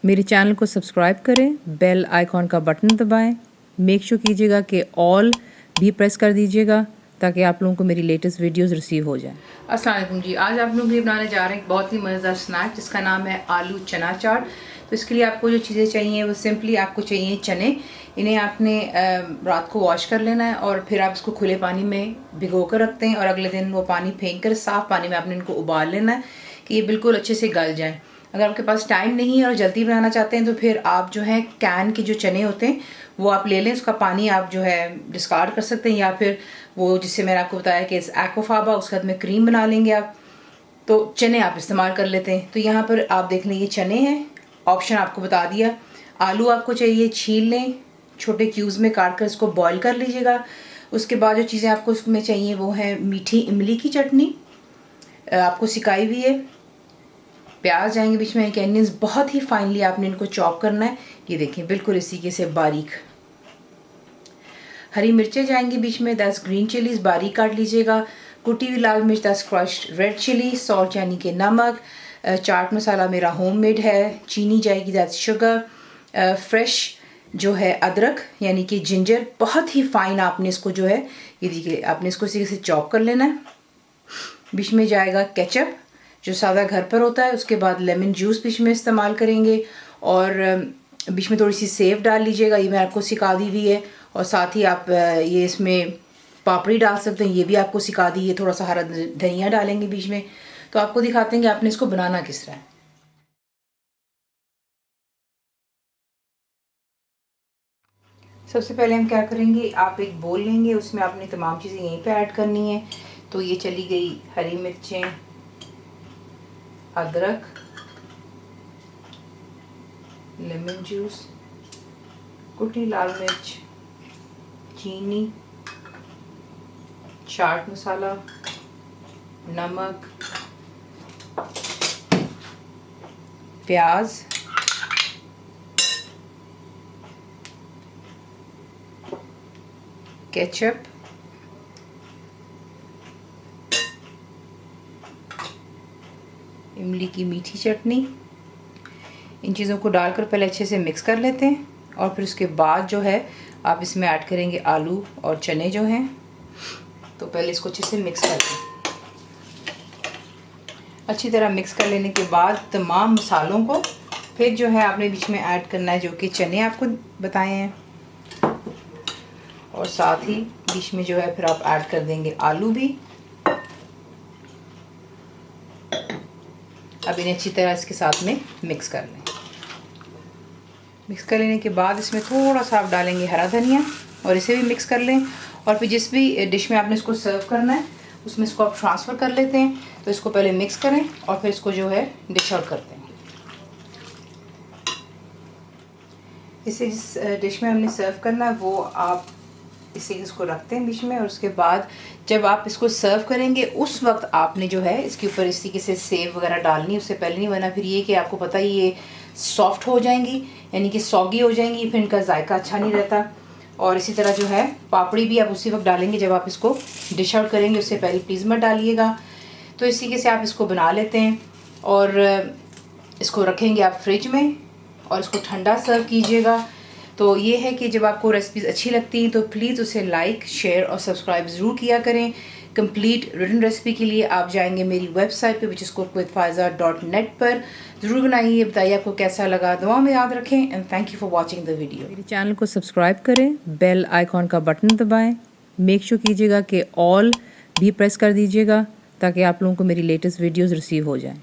मेरे चैनल को सब्सक्राइब करें, बेल आइकॉन का बटन दबाएं। मेक श्योर कीजिएगा कि ऑल भी प्रेस कर दीजिएगा ताकि आप लोगों को मेरी लेटेस्ट वीडियोस रिसीव हो जाएं। अस्सलाम वालेकुम जी, आज आप लोग भी बनाने जा रहे हैं एक बहुत ही मज़ेदार स्नैक जिसका नाम है आलू चना चाट। तो इसके लिए आपको जो चीज़ें चाहिए वो सिंपली आपको चाहिए चने। इन्हें आपने रात को वॉश कर लेना है और फिर आप इसको खुले पानी में भिगो कर रखते हैं और अगले दिन वो पानी फेंक कर साफ़ पानी में आपने इनको उबाल लेना है कि ये बिल्कुल अच्छे से गल जाएँ। अगर आपके पास टाइम नहीं है और जल्दी बनाना चाहते हैं तो फिर आप जो है कैन के जो चने होते हैं वो आप ले लें, उसका पानी आप जो है डिस्कार्ड कर सकते हैं, या फिर वो जिससे मैंने आपको बताया कि एक्वाफाबा उसके बाद में क्रीम बना लेंगे आप, तो चने आप इस्तेमाल कर लेते हैं। तो यहाँ पर आप देख लें ये चने हैं, ऑप्शन आपको बता दिया। आलू आपको चाहिए, छील लें, छोटे क्यूब्स में काट कर इसको बॉयल कर लीजिएगा। उसके बाद जो चीज़ें आपको उसमें चाहिए वो है मीठी इमली की चटनी आपको सिकाई हुई है, प्याज जाएंगे बीच में, अनियंस बहुत ही फाइनली आपने इनको चॉप करना है, ये देखें बिल्कुल इसी के से बारीक। हरी मिर्चें जाएंगी बीच में, 10 ग्रीन चिलीज बारीक काट लीजिएगा, कुटी हुई लाल मिर्च, 10 क्रश्ड रेड चिली, सॉल्ट यानी कि नमक, चाट मसाला मेरा होममेड है, चीनी जाएगी, दैट्स शुगर, फ्रेश जो है अदरक यानी कि जिंजर, बहुत ही फाइन आपने इसको जो है ये देखिए आपने इसको इसी से चॉप कर लेना है। बीच में जाएगा केचप जो सादा घर पर होता है, उसके बाद लेमन जूस बीच में इस्तेमाल करेंगे और बीच में थोड़ी सी सेव डाल लीजिएगा, ये मैं आपको सिखा दी हुई है। और साथ ही आप ये इसमें पापड़ी डाल सकते हैं, ये भी आपको सिखा दी है। थोड़ा सा हरा धनिया डालेंगे बीच में। तो आपको दिखाते हैं कि आपने इसको बनाना किस तरह है। सबसे पहले हम क्या करेंगे, आप एक बोल लेंगे, उसमें आपने तमाम चीज़ें यहीं पे ऐड करनी है। तो ये चली गई हरी मिर्चें, अदरक, लेमन जूस, कुटी लाल मिर्च, चीनी, चाट मसाला, नमक, प्याज, केचप, इमली की मीठी चटनी, इन चीज़ों को डालकर पहले अच्छे से मिक्स कर लेते हैं और फिर उसके बाद जो है आप इसमें ऐड करेंगे आलू और चने जो हैं। तो पहले इसको अच्छे से मिक्स कर लें। अच्छी तरह मिक्स कर लेने के बाद तमाम मसालों को फिर जो है आपने बीच में ऐड करना है, जो कि चने आपको बताए हैं, और साथ ही बीच में जो है फिर आप ऐड कर देंगे आलू भी। अब इन्हें अच्छी तरह इसके साथ में मिक्स कर लें। मिक्स कर लेने के बाद इसमें थोड़ा सा आप डालेंगे हरा धनिया और इसे भी मिक्स कर लें। और फिर जिस भी डिश में आपने इसको सर्व करना है उसमें इसको आप ट्रांसफ़र कर लेते हैं। तो इसको पहले मिक्स करें और फिर इसको जो है डिश आउट करते हैं। इसे जिस डिश में हमने सर्व करना है वो आप इसे इसको रखते हैं बीच में, और उसके बाद जब आप इसको सर्व करेंगे उस वक्त आपने जो है इसके ऊपर इस तरीके से सेव वगैरह डालनी है, उससे पहले नहीं, वरना फिर ये कि आपको पता ही ये सॉफ्ट हो जाएंगी यानी कि सॉगी हो जाएंगी, फिर इनका जायका अच्छा नहीं रहता। और इसी तरह जो है पापड़ी भी आप उसी वक्त डालेंगे जब आप इसको डिश आउट करेंगे, उससे पहले प्लीज़ मत डालिएगा। तो इस तरीके से आप इसको बना लेते हैं और इसको रखेंगे आप फ्रिज में और इसको ठंडा सर्व कीजिएगा। तो ये है कि जब आपको रेसिपीज़ अच्छी लगती हैं तो प्लीज़ उसे लाइक, शेयर और सब्सक्राइब ज़रूर किया करें। कंप्लीट रिटन रेसिपी के लिए आप जाएंगे मेरी वेबसाइट पे which is cookWithFaiza.net पर। ज़रूर बनाइए, बताइए आपको कैसा लगा। दुआ में याद रखें and thank you for watching the video. मेरे चैनल को सब्सक्राइब करें, बेल आइकॉन का बटन दबाएँ। मेक श्योर कीजिएगा कि ऑल भी प्रेस कर दीजिएगा ताकि आप लोगों को मेरी लेटेस्ट वीडियोज़ रिसीव हो जाएँ।